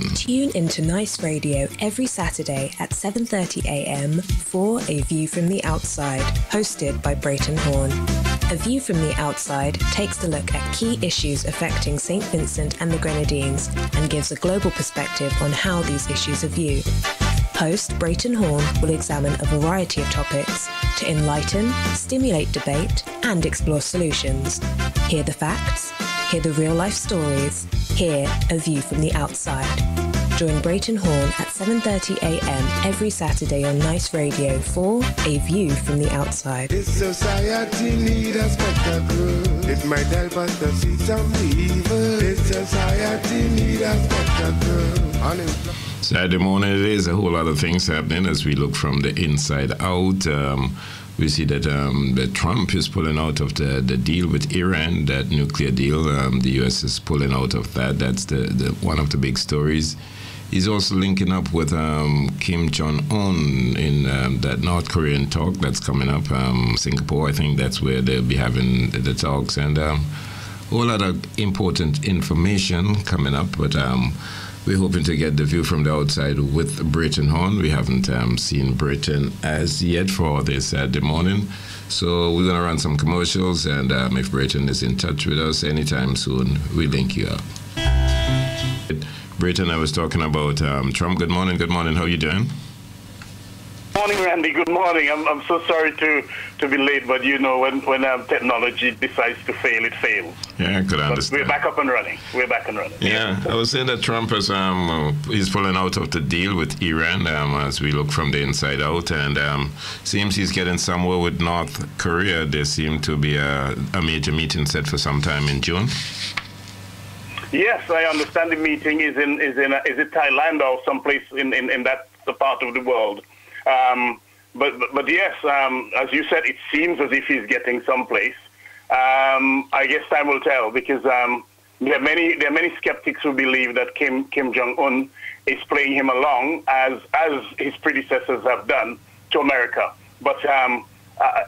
Tune into Nice Radio every Saturday at 7:30 a.m. for A View from the Outside, hosted by Brereton Horne. A View from the Outside takes a look at key issues affecting St. Vincent and the Grenadines and gives a global perspective on how these issues are viewed. Host Brereton Horne will examine a variety of topics to enlighten, stimulate debate, and explore solutions. Hear the facts, hear the real-life stories, hear A View from the Outside. Join Brereton Horne at 7:30 a.m. every Saturday on Nice Radio for A View from the Outside. This society needs a spectacle. It might help us to see some evil. This society needs a spectacle. Saturday morning, it is a whole lot of things happening as we look from the inside out. We see that Trump is pulling out of the deal with Iran, that nuclear deal. The U.S. is pulling out of that. That's the one of the big stories. He's also linking up with Kim Jong-un in that North Korean talk that's coming up. Singapore, I think that's where they'll be having the talks. And a whole lot of important information coming up. But we're hoping to get the view from the outside with Brereton Horne. We haven't seen Brereton as yet for this Saturday morning. So we're going to run some commercials, and if Brereton is in touch with us anytime soon, we'll link you up. Brereton, I was talking about Trump. Good morning. How are you doing? Morning, Randy. Good morning. I'm so sorry to be late, but you know when technology decides to fail, it fails. Yeah, I could understand. But we're back up and running. Yeah, I was saying that Trump is he's pulling out of the deal with Iran as we look from the inside out, and seems he's getting somewhere with North Korea. There seemed to be a major meeting set for sometime in June. Yes, I understand the meeting is in Thailand or someplace in that part of the world. But yes, as you said, it seems as if he's getting someplace. I guess time will tell, because there are many skeptics who believe that Kim Jong-un is playing him along as his predecessors have done to America. But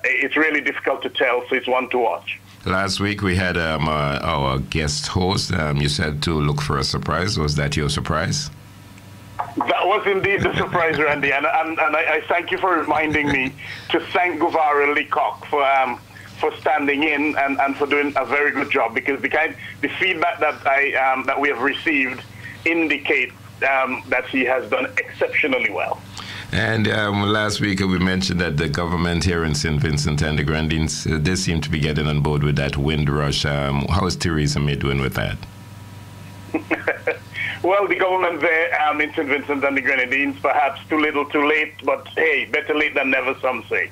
it's really difficult to tell, so it's one to watch. Last week we had our guest host. You said to look for a surprise. Was that your surprise? That was indeed the surprise, Randy, and I thank you for reminding me to thank Guvara Leacock for standing in and for doing a very good job, because the feedback that we have received indicates that he has done exceptionally well. And last week we mentioned that the government here in St. Vincent and the Grenadines, they seem to be getting on board with that wind rush. How is Theresa May doing with that? Well, the government there in St. Vincent and the Grenadines, perhaps too little, too late, but hey, better late than never, some say.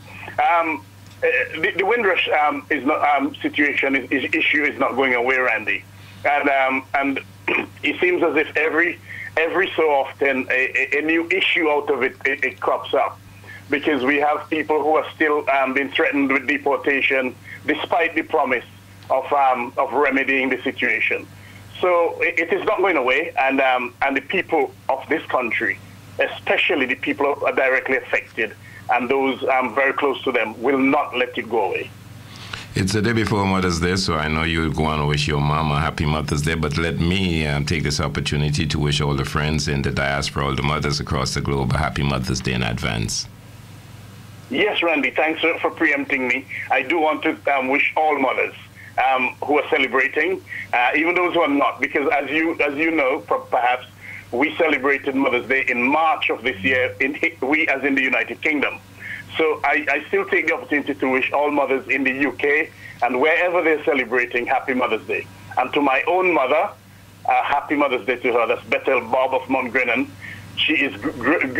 The Windrush issue is not going away, Randy, and it seems as if every so often a new issue out of it crops up, because we have people who are still being threatened with deportation despite the promise of remedying the situation. So it is not going away, and the people of this country, especially the people who are directly affected and those very close to them, will not let it go away. It's the day before Mother's Day, so I know you'll go on and wish your mom a happy Mother's Day, but let me take this opportunity to wish all the friends in the diaspora, all the mothers across the globe, a happy Mother's Day in advance. Know. Yes, Randy, thanks for preempting me. I do want to wish all mothers who are celebrating, even those who are not, because as you know, perhaps we celebrated Mother's Day in March of this year, we as in the United Kingdom. So I still take the opportunity to wish all mothers in the UK and wherever they're celebrating Happy Mother's Day. And to my own mother, Happy Mother's Day to her. That's Bethel Bob of Mount Grennan. She is growing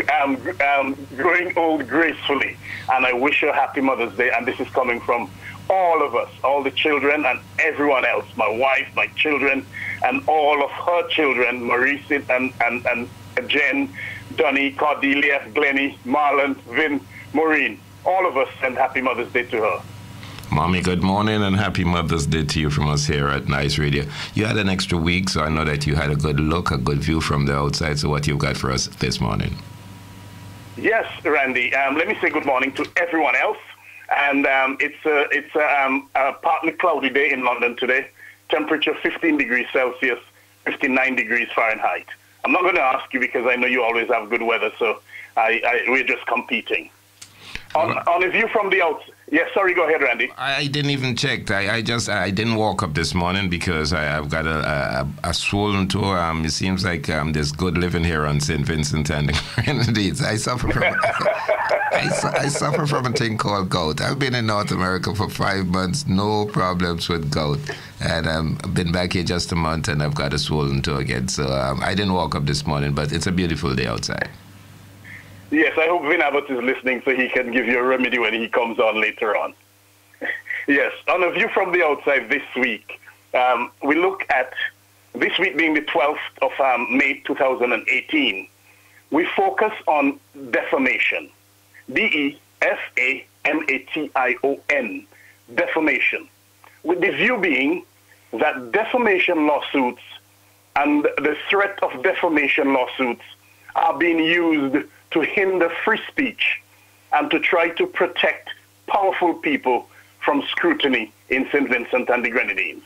old gracefully, and I wish her Happy Mother's Day. And this is coming from all of us, all the children and everyone else, my wife, my children, and all of her children, Maurice and Jen, Donnie, Cordelia, Glennie, Marlon, Vin, Maureen. All of us send Happy Mother's Day to her. Mommy, good morning and happy Mother's Day to you from us here at Nice Radio. You had an extra week, so I know that you had a good look, a good view from the outside. So what you've got for us this morning? Yes, Randy. Let me say good morning to everyone else. And it's a partly cloudy day in London today. Temperature 15 degrees Celsius, 59 degrees Fahrenheit. I'm not going to ask you because I know you always have good weather, so we're just competing. On a view from the outside. Yes, sorry, go ahead, Randy. I didn't even check. I didn't walk up this morning because I've got a swollen toe. It seems like there's good living here on St. Vincent and the Grenadines. I suffer from a thing called gout. I've been in North America for 5 months, no problems with gout. And I've been back here just a month and I've got a swollen toe again. So I didn't walk up this morning, but it's a beautiful day outside. Yes, I hope Vin Abbott is listening so he can give you a remedy when he comes on later on. Yes, on a view from the outside this week, we look at, this week being the 12th of May 2018, we focus on defamation. D-E-F-A-M-A-T-I-O-N, defamation. With the view being that defamation lawsuits and the threat of defamation lawsuits are being used to hinder free speech and to try to protect powerful people from scrutiny in St. Vincent and the Grenadines.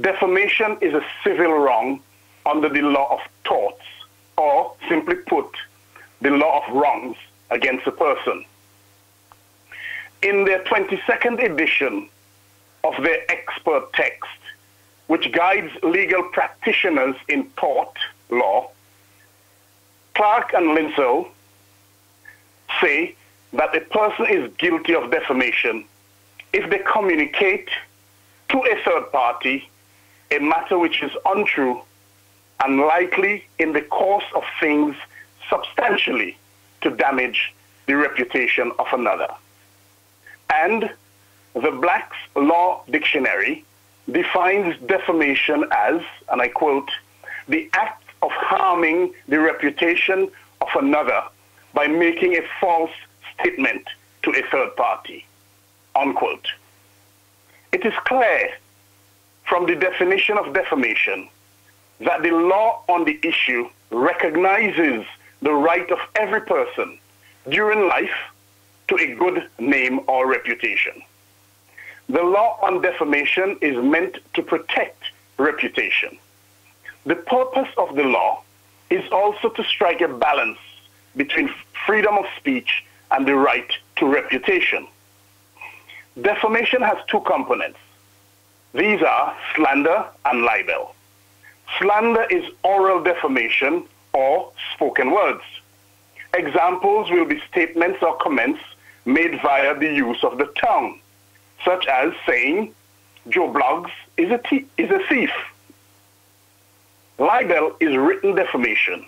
Defamation is a civil wrong under the law of torts, or simply put, the law of wrongs against a person. In their 22nd edition of their expert text, which guides legal practitioners in tort law, Clark and Linsell say that a person is guilty of defamation if they communicate to a third party a matter which is untrue and likely in the course of things substantially to damage the reputation of another. And the Black's Law Dictionary defines defamation as, and I quote, the act of harming the reputation of another by making a false statement to a third party, unquote. It is clear from the definition of defamation that the law on the issue recognizes the right of every person during life to a good name or reputation. The law on defamation is meant to protect reputation. The purpose of the law is also to strike a balance between freedom of speech and the right to reputation. Defamation has two components. These are slander and libel. Slander is oral defamation or spoken words. Examples will be statements or comments made via the use of the tongue, such as saying, Joe Bloggs is a thief. Libel is written defamation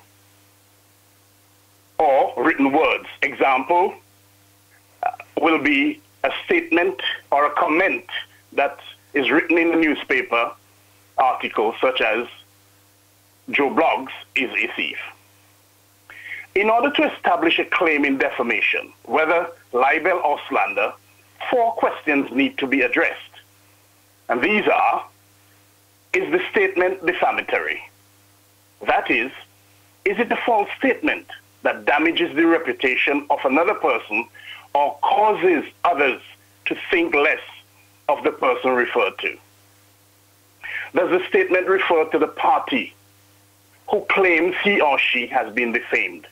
or written words. Example will be a statement or a comment that is written in the newspaper article, such as Joe Bloggs is a thief. In order to establish a claim in defamation, whether libel or slander, 4 questions need to be addressed. And these are, is the statement defamatory? That is it a false statement that damages the reputation of another person or causes others to think less of the person referred to? Does the statement refer to the party who claims he or she has been defamed?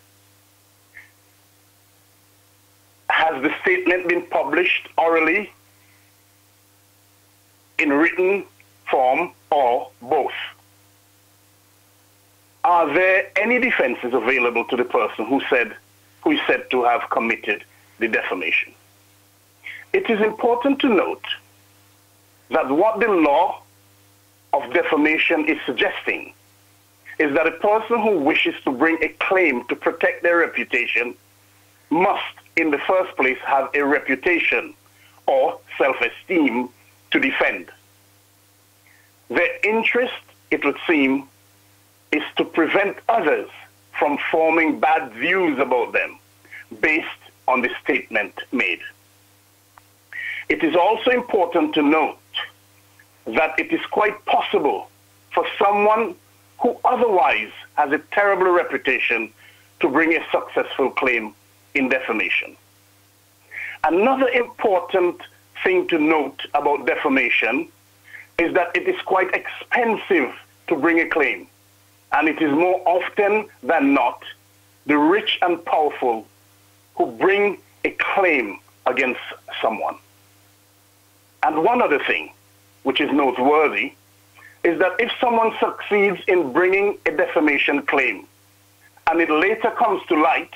Has the statement been published orally, in written form, or both? Are there any defenses available to the person who is said to have committed the defamation? It is important to note that what the law of defamation is suggesting is that a person who wishes to bring a claim to protect their reputation must, in the first place, have a reputation or self-esteem to defend. Their interest, it would seem, is to prevent others from forming bad views about them based on the statement made. It is also important to note that it is quite possible for someone who otherwise has a terrible reputation to bring a successful claim in defamation. Another important thing to note about defamation is that it is quite expensive to bring a claim, and it is more often than not the rich and powerful who bring a claim against someone. And one other thing, which is noteworthy, is that if someone succeeds in bringing a defamation claim, and it later comes to light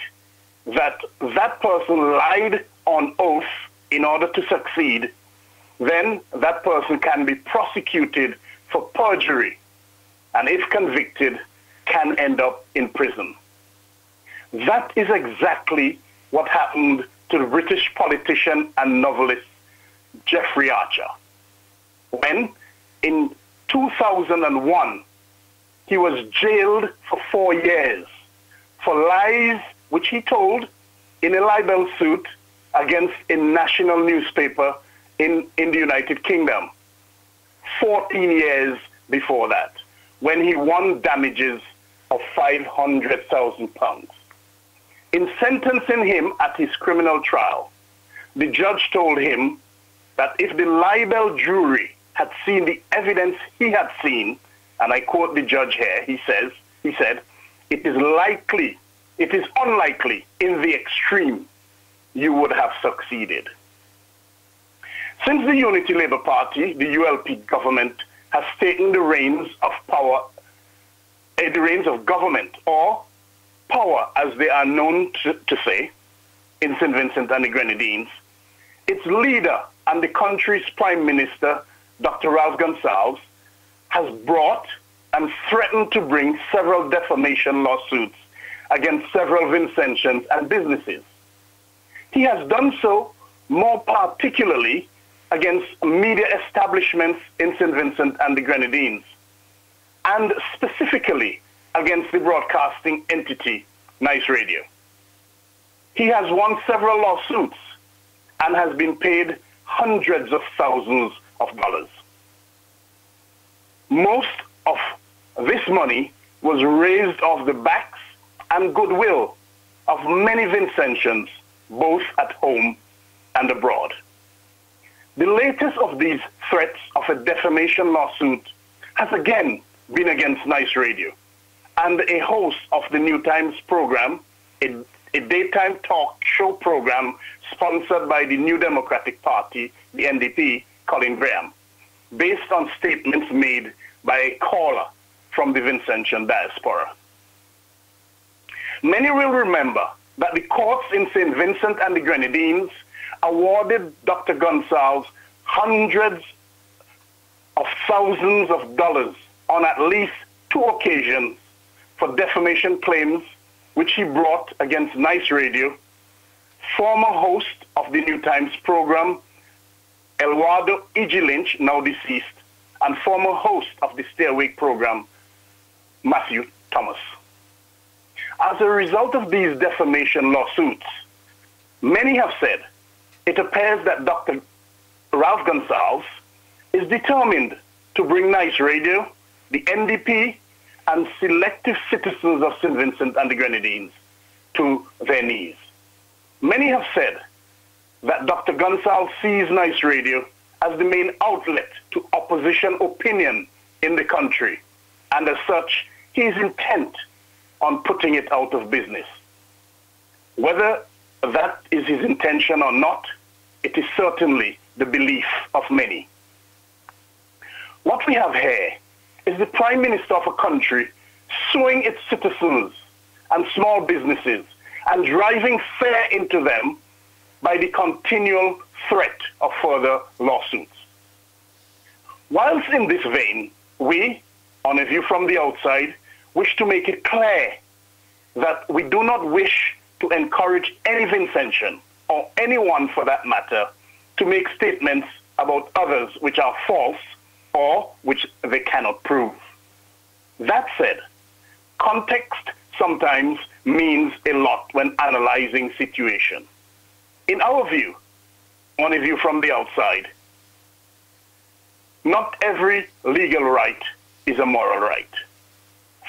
that that person lied on oath in order to succeed, then that person can be prosecuted for perjury, and if convicted, can end up in prison. That is exactly what happened to the British politician and novelist Jeffrey Archer, when in 2001 he was jailed for 4 years for lies which he told in a libel suit against a national newspaper in the United Kingdom 14 years before that, when he won damages of £500,000. In sentencing him at his criminal trial, the judge told him that if the libel jury had seen the evidence he had seen, and I quote the judge here, he said, it is unlikely in the extreme you would have succeeded. Since the Unity Labour Party, the ULP government, has taken the reins of power, the reins of government, or power as they are known to say, in St. Vincent and the Grenadines, its leader and the country's Prime Minister, Dr. Ralph Gonsalves, has brought and threatened to bring several defamation lawsuits against several Vincentians and businesses. He has done so more particularly against media establishments in St. Vincent and the Grenadines, and specifically against the broadcasting entity, NiceRadio. He has won several lawsuits and has been paid hundreds of thousands of dollars. Most of this money was raised off the backs and goodwill of many Vincentians, both at home and abroad. The latest of these threats of a defamation lawsuit has again been against NiceRadio and a host of the New Times program, a daytime talk show program sponsored by the New Democratic Party, the NDP, Colin Graham, based on statements made by a caller from the Vincentian diaspora. Many will remember that the courts in St. Vincent and the Grenadines awarded Dr. Gonsalves hundreds of thousands of dollars on at least 2 occasions for defamation claims which he brought against NiceRadio, former host of the New Times program, Eduardo E.G. Lynch, now deceased, and former host of the Stay Awake program, Matthew Thomas. As a result of these defamation lawsuits, many have said it appears that Dr. Ralph Gonsalves is determined to bring NiceRadio, the NDP, and selective citizens of St. Vincent and the Grenadines to their knees. Many have said that Dr. Gonsalves sees NiceRadio as the main outlet to opposition opinion in the country, and as such, he is intent on putting it out of business. Whether that is his intention or not, it is certainly the belief of many. What we have here is the Prime Minister of a country suing its citizens and small businesses and driving fear into them by the continual threat of further lawsuits. Whilst in this vein, we, on A View from the Outside, wish to make it clear that we do not wish to encourage any Vincentian, or anyone for that matter, to make statements about others which are false or which they cannot prove. That said, context sometimes means a lot when analyzing situation. In our view, on A View from the Outside, not every legal right is a moral right.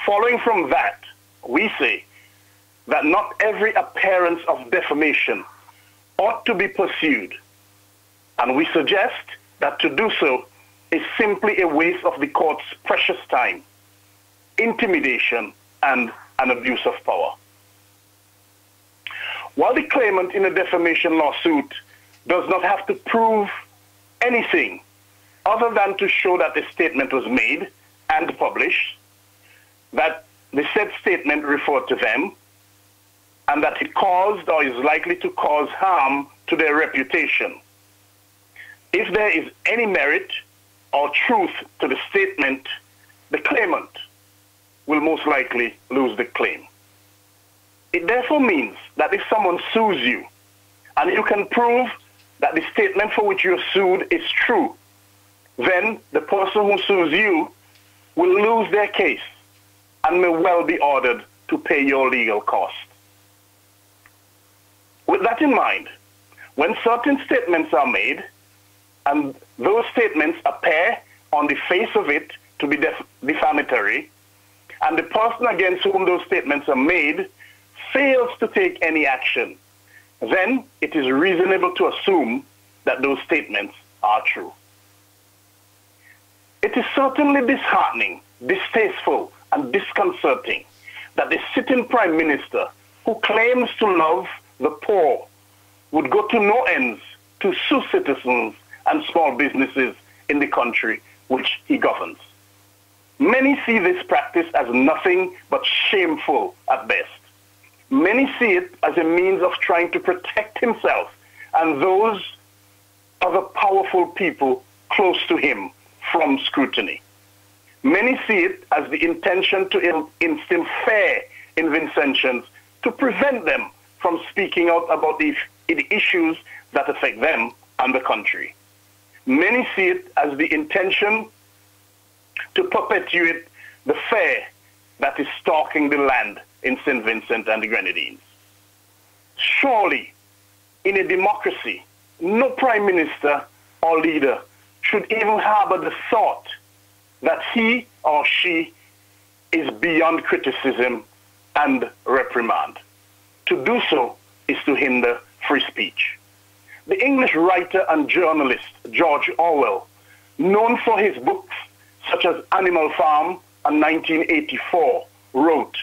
Following from that, we say that not every appearance of defamation ought to be pursued, and we suggest that to do so is simply a waste of the court's precious time. intimidation, and an abuse of power. While the claimant in a defamation lawsuit does not have to prove anything other than to show that the statement was made and published, that the said statement referred to them, and that it caused or is likely to cause harm to their reputation. If there is any merit or truth to the statement, the claimant will most likely lose the claim. It therefore means that if someone sues you and you can prove that the statement for which you're sued is true, then the person who sues you will lose their case and may well be ordered to pay your legal costs. With that in mind, when certain statements are made and those statements appear on the face of it to be defamatory, and the person against whom those statements are made fails to take any action, then it is reasonable to assume that those statements are true. It is certainly disheartening, distasteful, and disconcerting that the sitting Prime Minister, who claims to love the poor, would go to no ends to sue citizens and small businesses in the country which he governs. Many see this practice as nothing but shameful at best. Many see it as a means of trying to protect himself and those other powerful people close to him from scrutiny. Many see it as the intention to instill fear in Vincentians to prevent them from speaking out about the issues that affect them and the country. Many see it as the intention to perpetuate the fear that is stalking the land in St. Vincent and the Grenadines. Surely, in a democracy, no prime minister or leader should even harbor the thought that he or she is beyond criticism and reprimand. To do so is to hinder free speech. The English writer and journalist George Orwell, known for his books such as Animal Farm and 1984, wrote,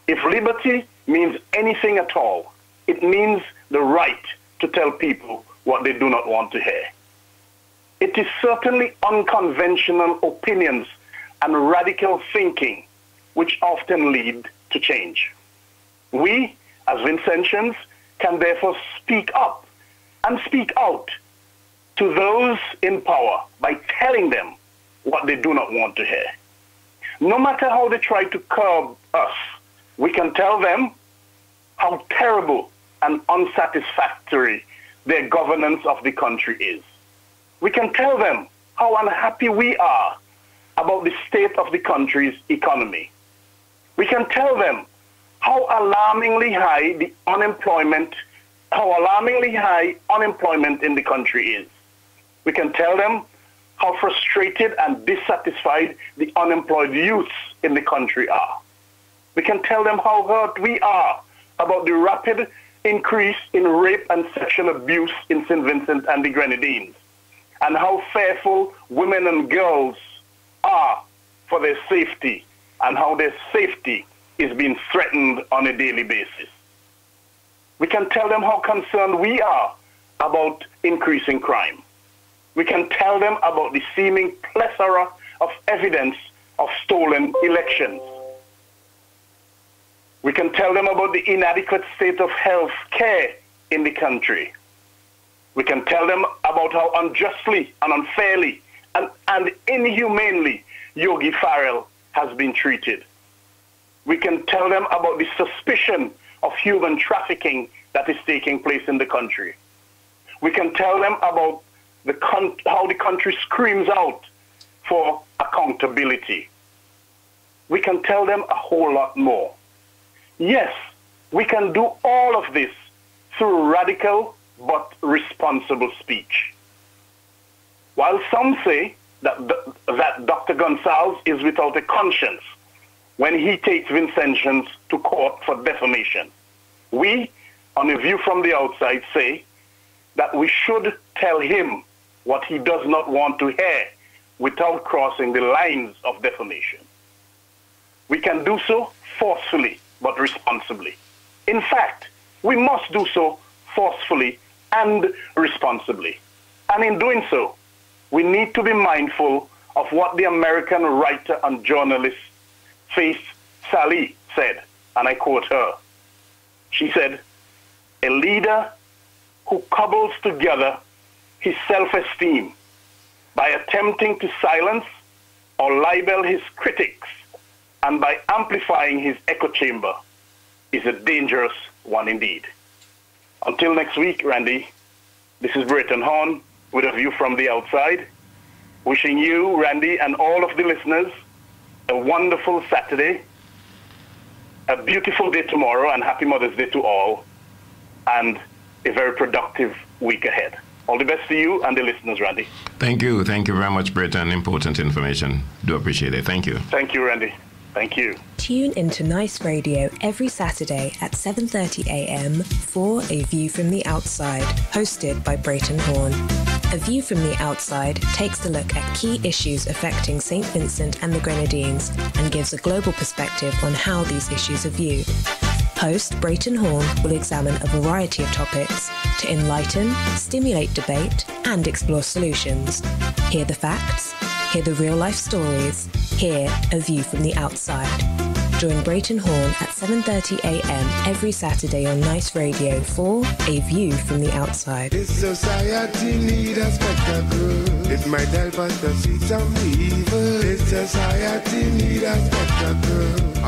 "If liberty means anything at all, it means the right to tell people what they do not want to hear." It is certainly unconventional opinions and radical thinking which often lead to change. We, as Vincentians, can therefore speak up and speak out to those in power by telling them what they do not want to hear. No matter how they try to curb us, we can tell them how terrible and unsatisfactory their governance of the country is. We can tell them how unhappy we are about the state of the country's economy. We can tell them how alarmingly high unemployment in the country is. We can tell them how frustrated and dissatisfied the unemployed youths in the country are. We can tell them how hurt we are about the rapid increase in rape and sexual abuse in St. Vincent and the Grenadines, and how fearful women and girls are for their safety, and how their safety is being threatened on a daily basis. We can tell them how concerned we are about increasing crime. We can tell them about the seeming plethora of evidence of stolen elections. We can tell them about the inadequate state of health care in the country. We can tell them about how unjustly and unfairly and inhumanely Yogi Farrell has been treated. We can tell them about the suspicion of human trafficking that is taking place in the country. We can tell them about how the country screams out for accountability. We can tell them a whole lot more. Yes, we can do all of this through radical but responsible speech. While some say that Dr. Gonsalves is without a conscience when he takes Vincentians to court for defamation, we, on a view from the outside, say that we should tell him what he does not want to hear without crossing the lines of defamation. We can do so forcefully, but responsibly. In fact, we must do so forcefully and responsibly. And in doing so, we need to be mindful of what the American writer and journalist Faith Sally said, and I quote her. She said, "A leader who cobbles together his self-esteem by attempting to silence or libel his critics and by amplifying his echo chamber is a dangerous one indeed." Until next week, Randy, this is Brereton Horne with a view from the outside, wishing you, Randy, and all of the listeners a wonderful Saturday, a beautiful day tomorrow, and happy Mother's Day to all, and a very productive week ahead. All the best to you and the listeners, Randy. Thank you. Thank you very much, Brereton. Important information. Do appreciate it. Thank you. Thank you, Randy. Thank you. Tune into Nice Radio every Saturday at 7:30 a.m. for A View from the Outside, hosted by Brereton Horne. A View from the Outside takes a look at key issues affecting St. Vincent and the Grenadines and gives a global perspective on how these issues are viewed. Host Brereton Horne will examine a variety of topics to enlighten, stimulate debate, and explore solutions. Hear the facts, hear the real-life stories, hear A View from the Outside. Join Brereton Horne at 7:30 a.m. every Saturday on Nice Radio for A View from the Outside. This society need a spectacle. It might help us to see some evil. This society need a spectacle.